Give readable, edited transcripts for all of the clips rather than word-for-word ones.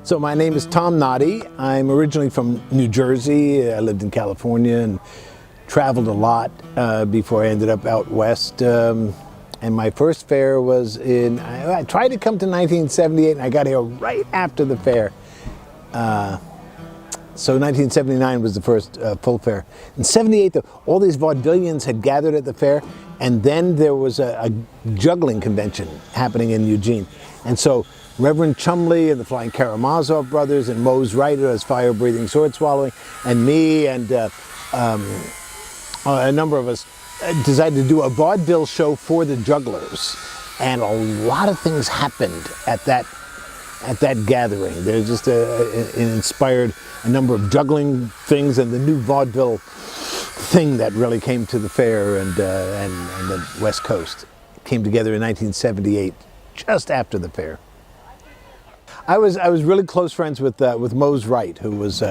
So my name is Tom Noddy. I'm originally from New Jersey. I lived in California and traveled a lot before I ended up out west. And my first fair was I tried to come to 1978 and I got here right after the fair. So 1979 was the first full fair. In 78, though, all these vaudevillians had gathered at the fair, and then there was a juggling convention happening in Eugene. And so Reverend Chumley and the Flying Karamazov brothers and Mose Ryder as fire-breathing, sword-swallowing, and me and a number of us decided to do a vaudeville show for the jugglers. And a lot of things happened at that gathering. There's just it inspired a number of juggling things and the new vaudeville thing that really came to the fair and the West Coast. It came together in 1978, just after the fair. I was really close friends with Mose Wright, who was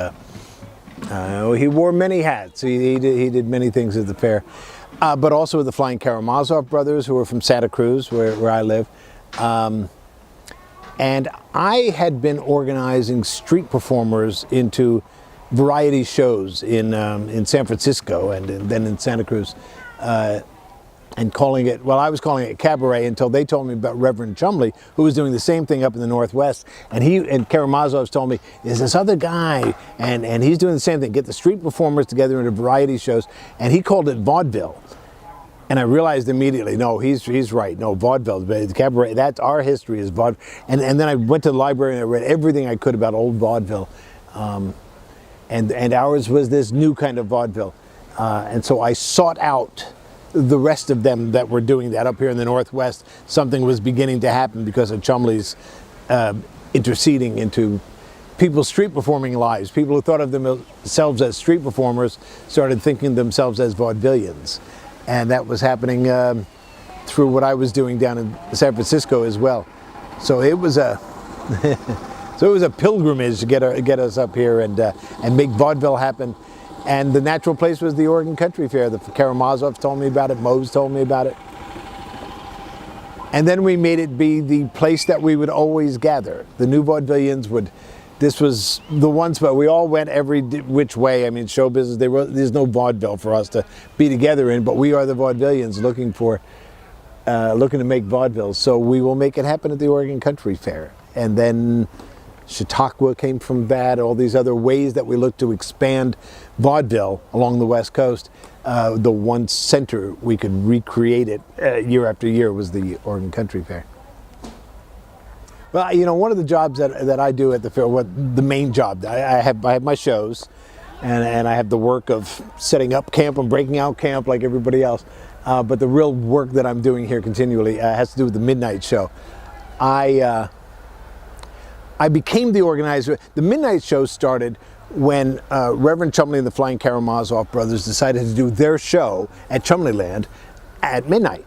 he wore many hats. He did many things at the fair, but also with the Flying Karamazov brothers, who were from Santa Cruz, where I live. And I had been organizing street performers into variety shows in San Francisco and then in Santa Cruz, and I was calling it cabaret until they told me about Reverend Chumley, who was doing the same thing up in the Northwest. And Karamazov told me, there's this other guy, and he's doing the same thing, get the street performers together into variety shows, and he called it vaudeville. And I realized immediately, no, he's right. No, vaudeville, the cabaret, that's our history is vaudeville. And then I went to the library and I read everything I could about old vaudeville. And ours was this new kind of vaudeville. And so I sought out the rest of them that were doing that up here in the Northwest. Something was beginning to happen because of Chumley's interceding into people's street performing lives. People who thought of themselves as street performers started thinking of themselves as vaudevillians. And that was happening through what I was doing down in San Francisco as well. So it was a pilgrimage to get us up here and make vaudeville happen. And the natural place was the Oregon Country Fair. The Karamazovs told me about it. Mose told me about it. And then we made it be the place that we would always gather. The new vaudevillians this was the one spot. We all went every which way. I mean, show business, there's no vaudeville for us to be together in, but we are the vaudevillians looking to make vaudeville. So we will make it happen at the Oregon Country Fair. And then Chautauqua came from that, all these other ways that we look to expand vaudeville along the West Coast. The one center we could recreate it year after year was the Oregon Country Fair. Well, one of the jobs that I do at the fair, the main job, I have my shows, and I have the work of setting up camp and breaking out camp like everybody else. But the real work that I'm doing here continually has to do with the midnight show. I became the organizer. The midnight show started when Reverend Chumley and the Flying Karamazov brothers decided to do their show at Chumleyland at midnight.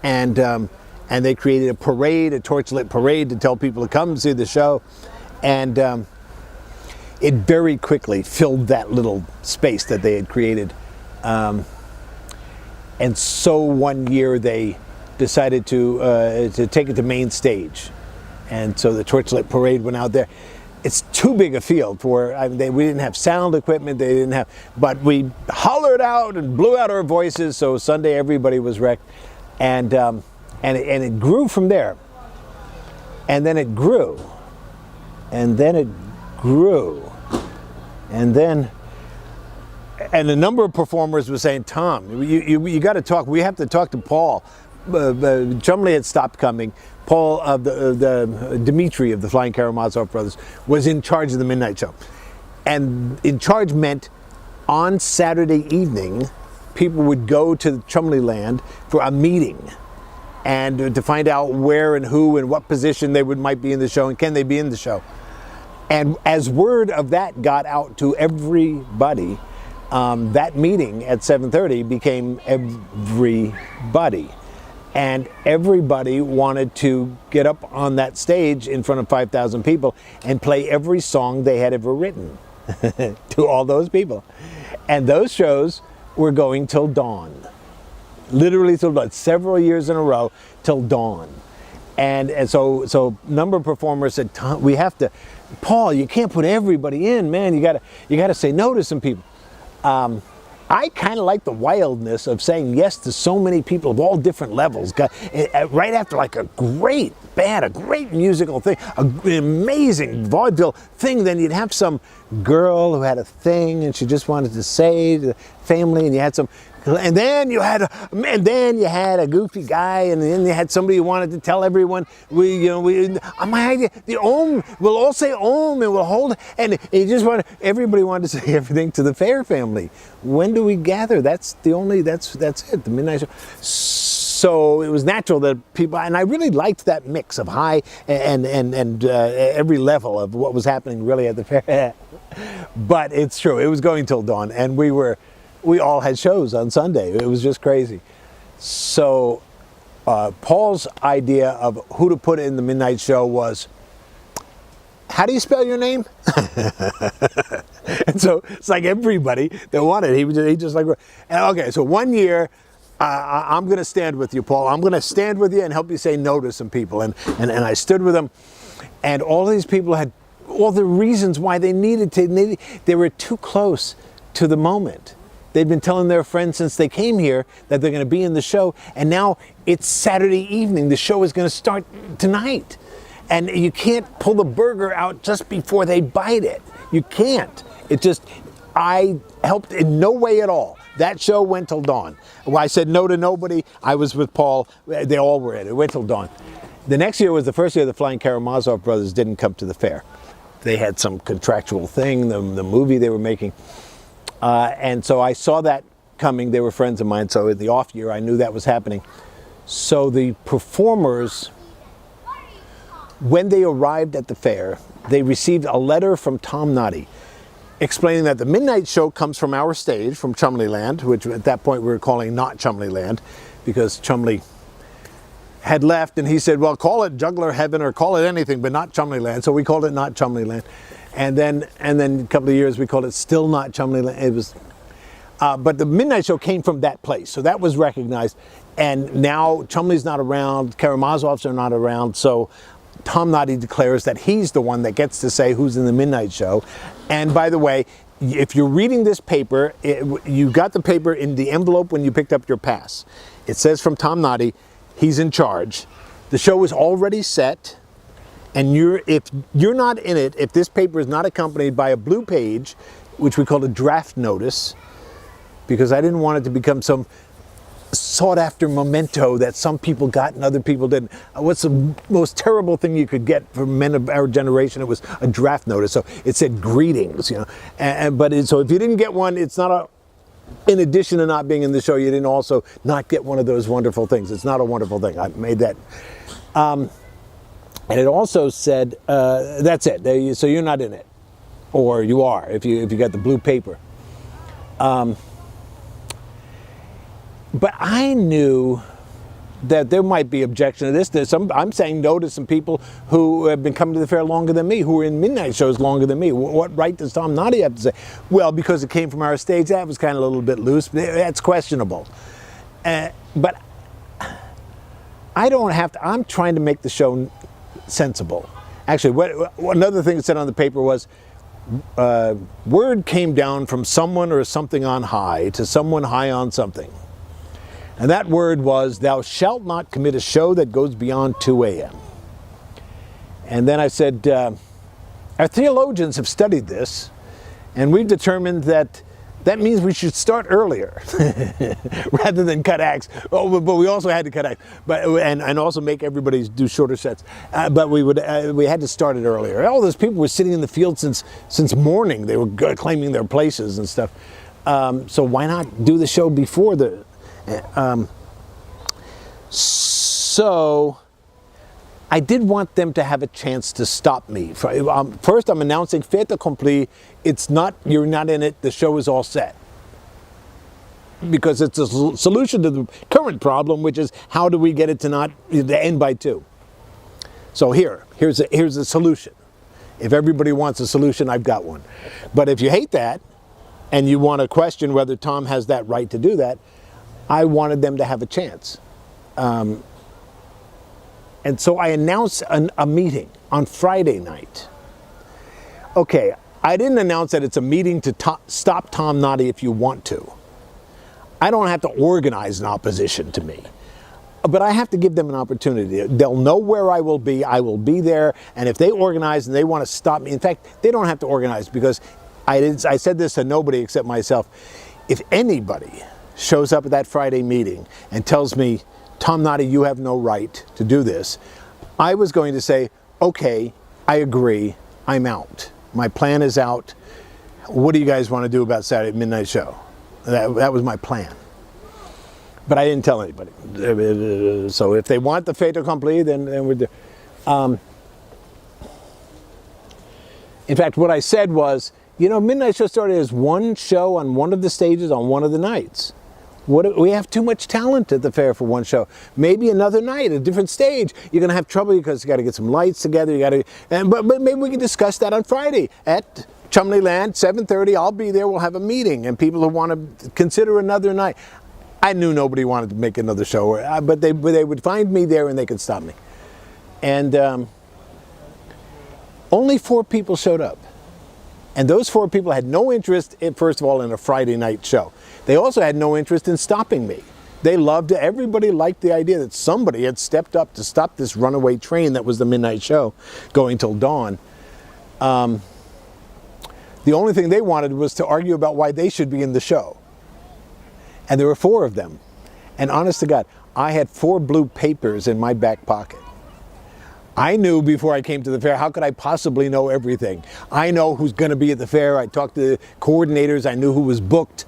And they created a torchlit parade to tell people to come see the show. And it very quickly filled that little space that they had created. And so one year they decided to take it to main stage. And so the torchlit parade went out there. It's too big a field we didn't have sound equipment, but we hollered out and blew out our voices. So Sunday everybody was wrecked. And it grew from there. And then it grew. And then it grew. And a number of performers were saying, Tom, you got to talk. We have to talk to Paul. Chumley had stopped coming. Paul of the Dmitri of the Flying Karamazov brothers was in charge of the midnight show. And in charge meant on Saturday evening, people would go to Chumleyland for a meeting and to find out where and who and what position they might be in the show and can they be in the show. And as word of that got out to everybody, that meeting at 7:30 became everybody. And everybody wanted to get up on that stage in front of 5,000 people and play every song they had ever written to all those people. And those shows were going till dawn. Literally till dawn, several years in a row till dawn. And so number of performers said, we have to, Paul, you can't put everybody in, man. You gotta say no to some people. I kind of like the wildness of saying yes to so many people of all different levels. Right after like a great band, a great musical thing, an amazing vaudeville thing, then you'd have some girl who had a thing and she just wanted to say to the family, and you had some, and then you had a goofy guy, and then you had somebody who wanted to tell everyone, my idea, the Om, we'll all say Om and we'll hold, and everybody wanted to say everything to the Fair family. When do we gather? That's it, the midnight show. So it was natural that people, and I really liked that mix of high and every level of what was happening really at the Fair. But it's true, it was going till dawn, and we all had shows on Sunday. It was just crazy. So Paul's idea of who to put in the midnight show was, how do you spell your name? And so it's like everybody that wanted, he just like, okay, so one year, I'm going to stand with you, Paul. I'm going to stand with you and help you say no to some people. And I stood with them, and all these people had all the reasons why they they were too close to the moment. They'd been telling their friends since they came here that they're going to be in the show, and now it's Saturday evening. The show is going to start tonight. And you can't pull the burger out just before they bite it. You can't. I helped in no way at all. That show went till dawn. Well, I said no to nobody. I was with Paul. They all were in it. It went till dawn. The next year was the first year the Flying Karamazov brothers didn't come to the Fair. They had some contractual thing, the movie they were making. And so I saw that coming. They were friends of mine. So in the off year, I knew that was happening. So the performers, when they arrived at the Fair, they received a letter from Tom Noddy explaining that the midnight show comes from our stage, from Chumley Land, which at that point we were calling not Chumley Land, because Chumley had left, and he said, well, call it Juggler Heaven or call it anything, but not Chumley Land. So we called it not Chumley Land. And then a couple of years we called it still not Chumley Land. It was, but the midnight show came from that place, so that was recognized. And now Chumley's not around, Karamazovs are not around, so Tom Noddy declares that he's the one that gets to say who's in the midnight show. And by the way, if you're reading this paper, you got the paper in the envelope when you picked up your pass. It says from Tom Noddy, he's in charge. The show is already set, and if you're not in it, if this paper is not accompanied by a blue page, which we call a draft notice, because I didn't want it to become some sought-after memento that some people got and other people didn't. What's the most terrible thing you could get from men of our generation? It was a draft notice. So it said greetings, so if you didn't get one, it's not in addition to not being in the show, you didn't also not get one of those wonderful things. It's not a wonderful thing. I made that. And it also said, that's it. So you're not in it. Or you are, if you got the blue paper. But I knew that there might be objection to this. I'm saying no to some people who have been coming to the Fair longer than me, who are in midnight shows longer than me. What right does Tom Noddy have to say? Well, because it came from our stage, that was kind of a little bit loose. That's questionable. But I don't have to. I'm trying to make the show sensible. Actually, another thing that said on the paper was, word came down from someone or something on high to someone high on something. And that word was, thou shalt not commit a show that goes beyond 2 a.m. And then I said, our theologians have studied this, and we've determined that means we should start earlier rather than cut acts. Oh, but we also had to cut acts, and also make everybody do shorter sets. But we had to start it earlier. All those people were sitting in the field since morning. They were claiming their places and stuff. So why not do the show before the? So I did want them to have a chance to stop me. First, I'm announcing fait accompli. You're not in it. The show is all set. Because it's a solution to the current problem, which is how do we get it to end by 2? So here's a solution. If everybody wants a solution, I've got one. But if you hate that, and you want to question whether Tom has that right to do that, I wanted them to have a chance. And so I announced a meeting on Friday night. Okay, I didn't announce that it's a meeting to stop Tom Noddy if you want to. I don't have to organize an opposition to me. But I have to give them an opportunity. They'll know where I will be. I will be there. And if they organize and they want to stop me, in fact, they don't have to organize, because I said this to nobody except myself. If anybody shows up at that Friday meeting and tells me, Tom Noddy, you have no right to do this, I was going to say, okay, I agree, I'm out. My plan is out. What do you guys want to do about Saturday midnight show? That was my plan. But I didn't tell anybody. So if they want the fait accompli, then we're there. In fact, what I said was, midnight show started as one show on one of the stages on one of the nights. We have too much talent at the fair for one show. Maybe another night, a different stage. You're going to have trouble because you got to get some lights together. But maybe we can discuss that on Friday at Chumley Land, 7:30. I'll be there. We'll have a meeting, and people who want to consider another night. I knew nobody wanted to make another show, but they would find me there and they could stop me. And only 4 people showed up. And those 4 people had no interest, first of all, in a Friday night show. They also had no interest in stopping me. They loved it. Everybody liked the idea that somebody had stepped up to stop this runaway train that was the midnight show going till dawn. The only thing they wanted was to argue about why they should be in the show. And there were 4 of them. And honest to God, I had 4 blue papers in my back pocket. I knew before I came to the fair, how could I possibly know everything? I know who's going to be at the fair. I talked to the coordinators. I knew who was booked.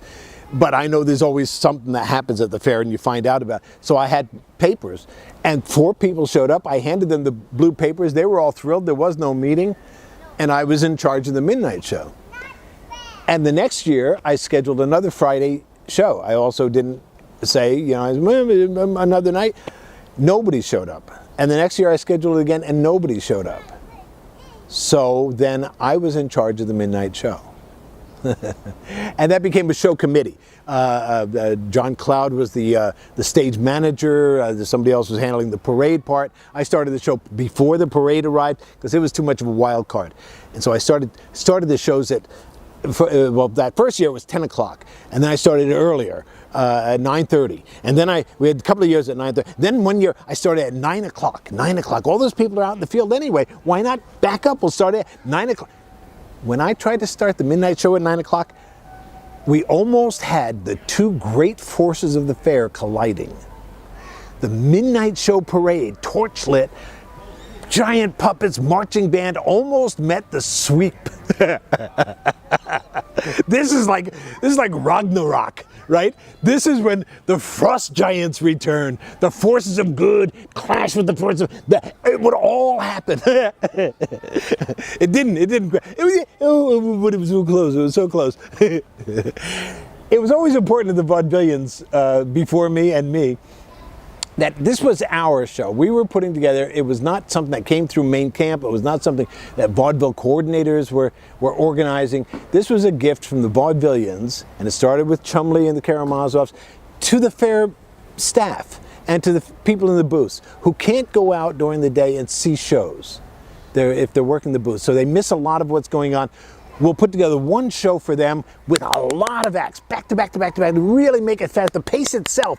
But I know there's always something that happens at the fair and you find out about it. So I had papers. And 4 people showed up. I handed them the blue papers. They were all thrilled. There was no meeting. And I was in charge of the midnight show. And the next year, I scheduled another Friday show. I also didn't say, another night. Nobody showed up. And the next year I scheduled it again and nobody showed up. So then I was in charge of the midnight show. And that became a show committee. John Cloud was the stage manager. Somebody else was handling the parade part. I started the show before the parade arrived because it was too much of a wild card. And so I started the shows at, that first year it was 10 o'clock. And then I started it earlier. At 9:30, and then we had a couple of years at 9:30. Then one year I started at 9 o'clock. 9 o'clock. All those people are out in the field anyway. Why not back up? We'll start at 9 o'clock. When I tried to start the midnight show at 9 o'clock, we almost had the 2 great forces of the fair colliding. The midnight show parade, torch lit, giant puppets, marching band, almost met the sweep. This is like Ragnarok, right? This is when the frost giants return. The forces of good clash with the forces of it would all happen. It didn't. But it was so close. It was so close. It was always important to the vaudevillians before me and me that this was our show. We were putting together, it was not something that came through main camp. It was not something that vaudeville coordinators were organizing. This was a gift from the vaudevillians, and it started with Chumley and the Karamazovs, to the fair staff and to the people in the booths who can't go out during the day and see shows if they're working the booth. So they miss a lot of what's going on. We'll put together one show for them with a lot of acts, back to back to back to back, to really make it fast. The pace itself.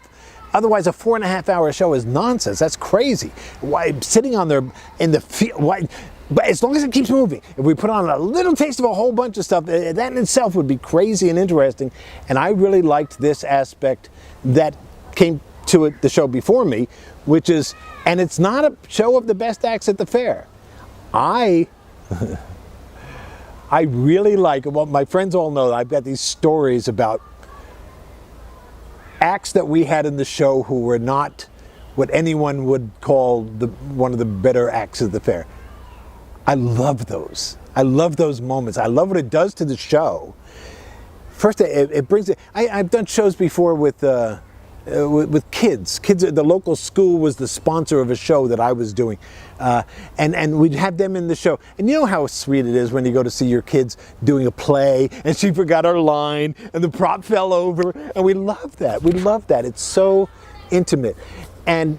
Otherwise, a 4.5-hour show is nonsense. That's crazy. Why sitting on there in the field? Why? But as long as it keeps moving, if we put on a little taste of a whole bunch of stuff, that in itself would be crazy and interesting. And I really liked this aspect that came to it, the show before me, which is, and it's not a show of the best acts at the fair. I really like, well, my friends all know that I've got these stories about acts that we had in the show who were not what anyone would call one of the better acts of the fair. I love those. I love those moments. I love what it does to the show. First, it brings it. I've done shows before with kids. Kids, the local school was the sponsor of a show that I was doing, and we'd have them in the show. And you know how sweet it is when you go to see your kids doing a play, and she forgot her line, and the prop fell over, and we love that. We love that. It's so intimate, and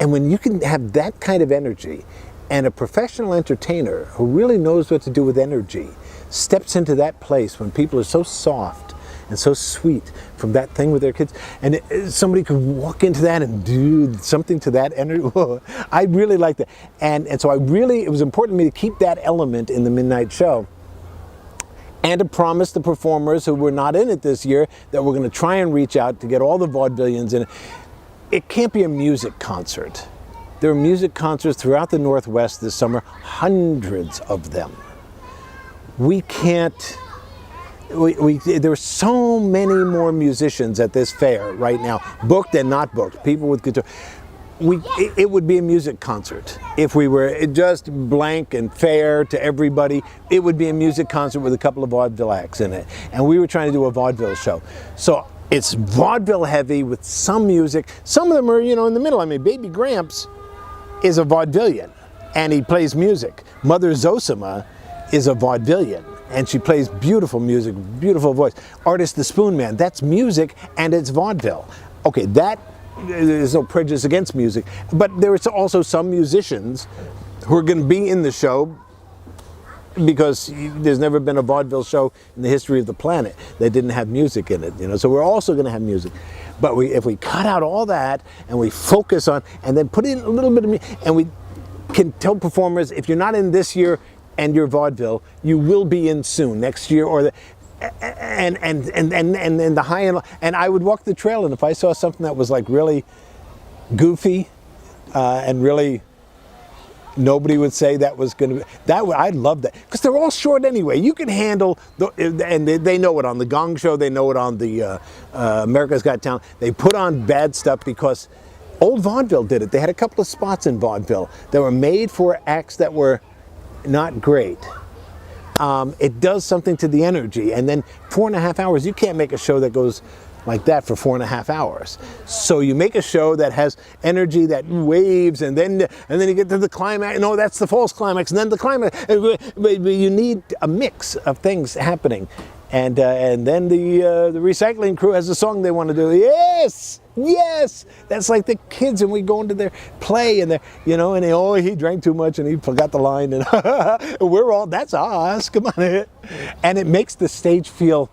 And when you can have that kind of energy, and a professional entertainer who really knows what to do with energy steps into that place when people are so soft and so sweet from that thing with their kids, and somebody could walk into that and do something to that energy. I really like that. And so it was important to me to keep that element in the midnight show, and to promise the performers who were not in it this year that we're going to try and reach out to get all the vaudevillians in it. It can't be a music concert. There are music concerts throughout the Northwest this summer, hundreds of them. We can't, there are so many more musicians at this fair right now, booked and not booked, people with guitar. It would be a music concert. If we were just blank and fair to everybody, it would be a music concert with a couple of vaudeville acts in it. And we were trying to do a vaudeville show. So it's vaudeville heavy with some music. Some of them are, in the middle. I mean, Baby Gramps is a vaudevillian, and he plays music. Mother Zosima is a vaudevillian, and she plays beautiful music, beautiful voice. Artist the Spoon Man, that's music and it's vaudeville. Okay, there's no prejudice against music, but there are also some musicians who are going to be in the show because there's never been a vaudeville show in the history of the planet that didn't have music in it, So we're also going to have music. But if we cut out all that and we focus on, and then put in a little bit of music, and we can tell performers, if you're not in this year and you're vaudeville, you will be in soon, next year, or and the high end. And I would walk the trail, and if I saw something that was like really goofy and really nobody would say that was going to be, I'd love that, because they're all short anyway. You can handle and they know it on the Gong Show, they know it on the America's Got Talent. They put on bad stuff because old vaudeville did it. They had a couple of spots in vaudeville that were made for acts that were not great. It does something to the energy, and then 4.5 hours, you can't make a show that goes like that for 4.5 hours. So you make a show that has energy, that waves, and then you get to the climax. No, that's the false climax, and then the climax. But you need a mix of things happening, and then the recycling crew has a song they want to do. Yes, that's like the kids, and we go into their play, and and he drank too much and he forgot the line, and we're all, that's us, come on, and it makes the stage feel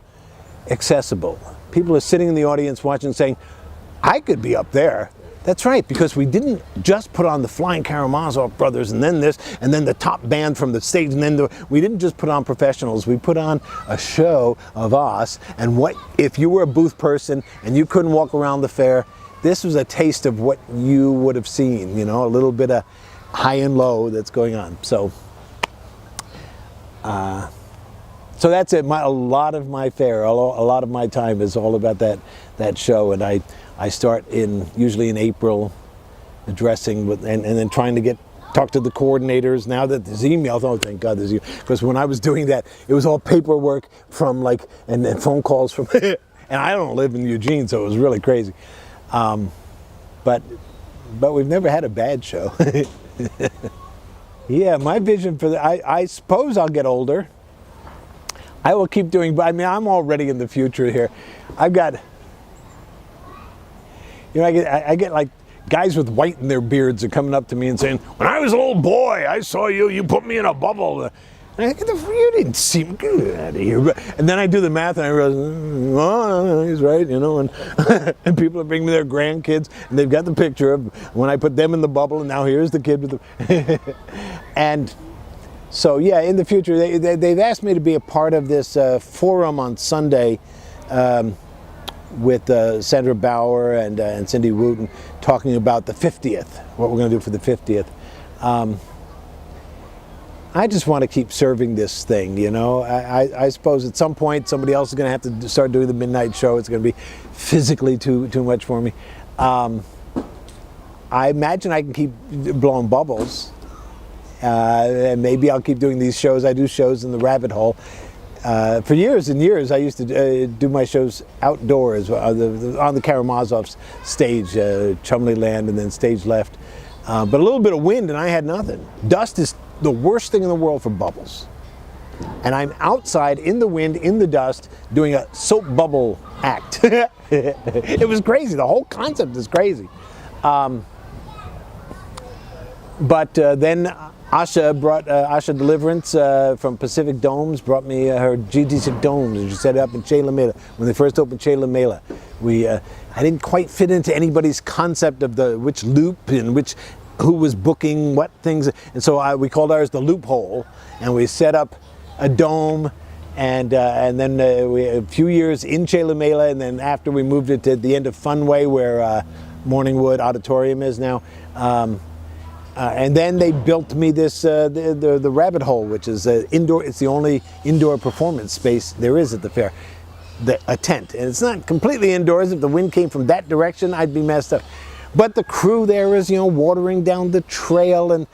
accessible. People are sitting in the audience watching, saying, I could be up there. That's right, because we didn't just put on the Flying Karamazov Brothers and then this, and then the top band from the stage, and then we didn't just put on professionals. We put on a show of us, and what if you were a booth person and you couldn't walk around the fair, this was a taste of what you would have seen, a little bit of high and low that's going on. So that's it. A lot of my fair, a lot of my time is all about that show, and I start usually in April, addressing and then trying to talk to the coordinators. Now that there's email, oh thank God there's email, because when I was doing that, it was all paperwork from and then phone calls from, and I don't live in Eugene, so it was really crazy. But we've never had a bad show. Yeah, my vision for I suppose I'll get older. I will keep doing, but I mean, I'm already in the future here. I've got, I get like guys with white in their beards are coming up to me and saying, when I was a little boy, I saw you put me in a bubble. And I go, you didn't see me, get out of here. And then I do the math and I realize, oh, he's right, and people are bringing me their grandkids, and they've got the picture of when I put them in the bubble, and now here's the kid with the, and so yeah, in the future, they've asked me to be a part of this forum on Sunday with Sandra Bauer and Cindy Wooten, talking about the 50th, what we're going to do for the 50th. I just want to keep serving this thing, I suppose at some point somebody else is going to have to start doing the midnight show. It's going to be physically too much for me. I imagine I can keep blowing bubbles. And maybe I'll keep doing these shows. I do shows in the rabbit hole. For years and years, I used to do my shows outdoors on the Karamazov stage, Chumley Land, and then stage left. But a little bit of wind, and I had nothing. Dust is the worst thing in the world for bubbles. And I'm outside in the wind, in the dust, doing a soap bubble act. It was crazy. The whole concept is crazy. But then Asha Deliverance from Pacific Domes brought me her GT6 Domes, and she set it up in Che La Mela when they first opened Che La Mela. I didn't quite fit into anybody's concept of which loop and who was booking what things, and so we called ours the Loophole, and we set up a dome, and then we a few years in Che La Mela, and then after we moved it to the end of Funway where Morningwood Auditorium is now. And then they built me this the Rabbit Hole, which is indoor. It's the only indoor performance space there is at the fair, a tent, and it's not completely indoors. If the wind came from that direction, I'd be messed up. But the crew there is, watering down the trail, and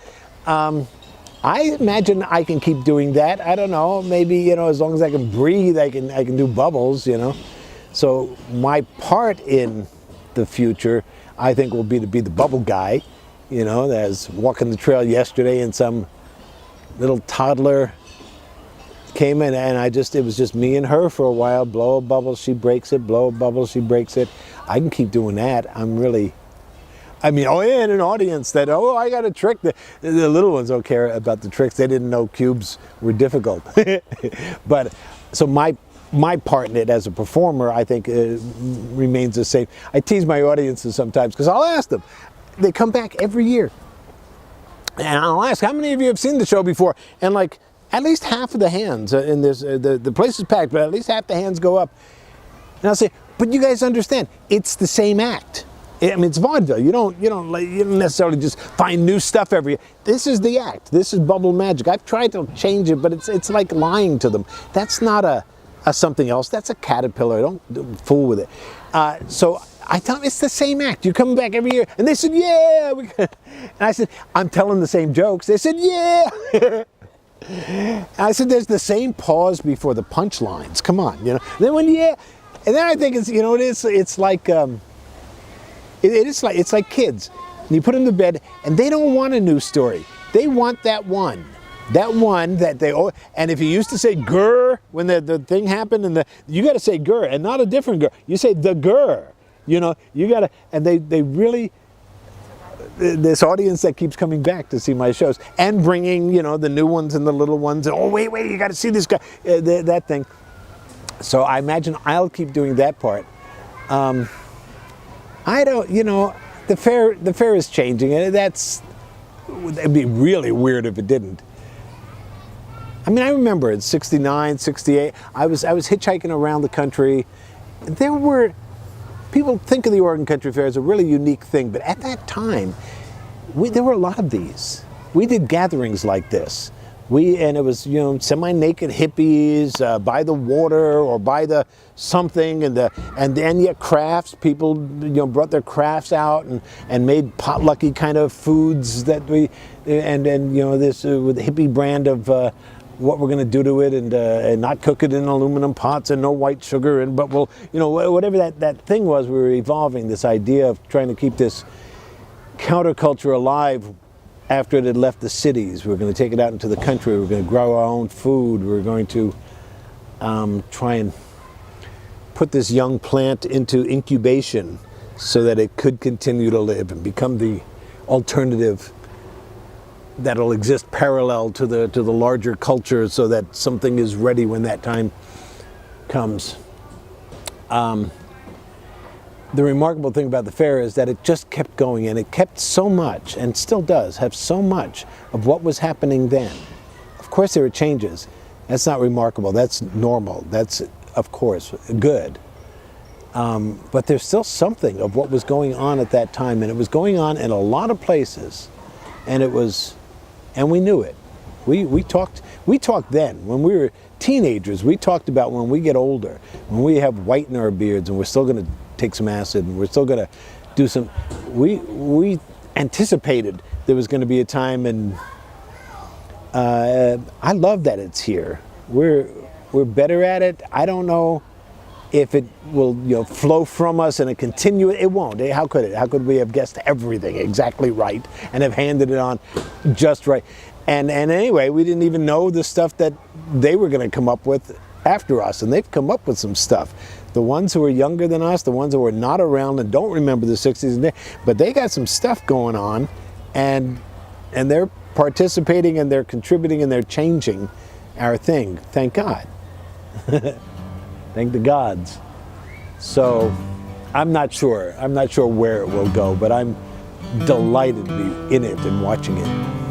I imagine I can keep doing that. I don't know, maybe as long as I can breathe, I can do bubbles. So my part in the future, I think, will be to be the bubble guy. I was walking the trail yesterday and some little toddler came in, and it was just me and her for a while. Blow a bubble, she breaks it. Blow a bubble, she breaks it. I can keep doing that. And an audience that, I got a trick. The little ones don't care about the tricks. They didn't know cubes were difficult. But so my part in it as a performer, I think, remains the same. I tease my audiences sometimes because I'll ask them. They come back every year, and I'll ask, how many of you have seen the show before? And at least half of the hands in this, the place is packed, but at least half the hands go up. And I'll say, but you guys understand, it's the same act. It's vaudeville. You don't necessarily just find new stuff every year. This is the act. This is bubble magic. I've tried to change it, but it's like lying to them. That's not a something else. That's a caterpillar. Don't fool with it. So I tell them it's the same act. You're coming back every year. And they said, yeah. And I said, I'm telling the same jokes. They said, yeah. And I said, there's the same pause before the punchlines. Come on, Then when, yeah. And then I think it's like, it's like kids. And you put them to bed, and they don't want a new story. They want that one. That they, and if you used to say grr when the thing happened, and you got to say grr, and not a different grr. You say the grr. You got to, and they really, this audience that keeps coming back to see my shows and bringing, the new ones and the little ones. And, wait, you got to see this guy, that thing. So I imagine I'll keep doing that part. I don't, the fair is changing, and it'd be really weird if it didn't. I remember in 69, 68, I was hitchhiking around the country. People think of the Oregon Country Fair as a really unique thing, but at that time, there were a lot of these. We did gatherings like this. And it was, semi-naked hippies by the water or by the something, and then yet crafts. People, brought their crafts out and made potlucky kind of foods that this with the hippie brand of what we're going to do to it, and not cook it in aluminum pots and no white sugar, but we'll, whatever that thing was, we were evolving this idea of trying to keep this counterculture alive after it had left the cities. We were going to take it out into the country. We were going to grow our own food. We were going to try and put this young plant into incubation so that it could continue to live and become the alternative that'll exist parallel to the larger culture, so that something is ready when that time comes. The remarkable thing about the fair is that it just kept going, and it kept so much, and still does have so much of what was happening then. Of course there are changes. That's not remarkable. That's normal. That's, of course, good. But there's still something of what was going on at that time, and it was going on in a lot of places, and we knew it. We talked then when we were teenagers. We talked about when we get older, when we have white in our beards, and we're still going to take some acid, and we're still going to do some. We anticipated there was going to be a time, and I love that it's here. We're better at it. I don't know if it will flow from us and it continue. It won't. How could it? How could we have guessed everything exactly right and have handed it on just right? And anyway, we didn't even know the stuff that they were going to come up with after us, and they've come up with some stuff. The ones who are younger than us, the ones who were not around and don't remember the 60s, but they got some stuff going on, and and they're participating and they're contributing and they're changing our thing. Thank God. Thank the gods. So I'm not sure. I'm not sure where it will go, but I'm delighted to be in it and watching it.